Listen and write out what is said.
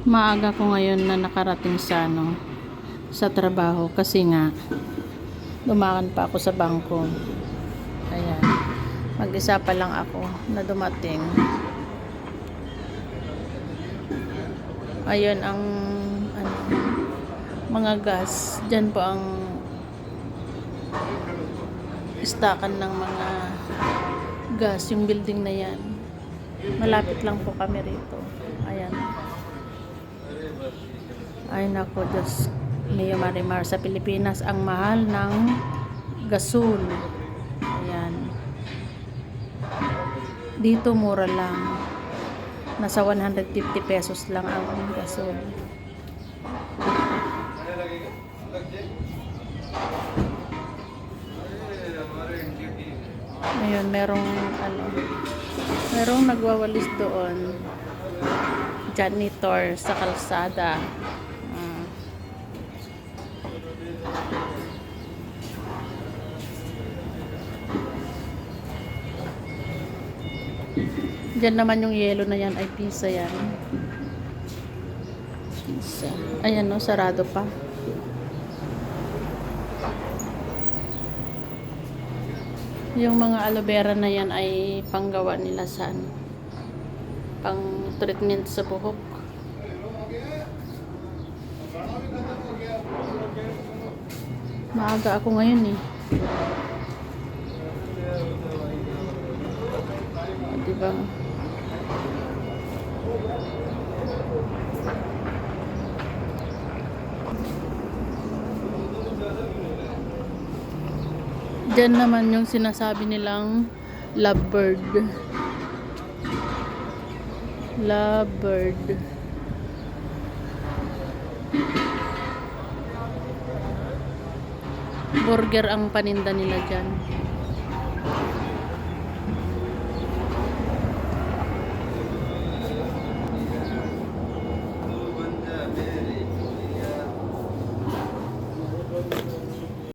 Maaga ko ngayon na nakarating sa sa trabaho kasi nga dumaan pa ako sa bangko. Ayan. Mag-isa pa lang ako na dumating. Ayun ang mga gas. Diyan po ang istakan ng mga gas, yung building na yan. Malapit lang po kami rito. Ayan. Ay nako, Diyos Mio Marimar, sa Pilipinas ang mahal ng gasol. Ayan. Dito mura lang. Nasa 150 pesos lang ang gasol. Ayun, merong nagwawalis doon. Janitor sa kalsada. Diyan naman yung yelo na yan ay pisa yan. Pisa. Ayan no, sarado pa. Yung mga aloe vera na yan ay panggawa nila sa pang treatment sa buhok. Maaga ako ngayon eh. Diba? Diyan naman yung sinasabi nilang lovebird. Lovebird. Burger ang paninda nila dyan.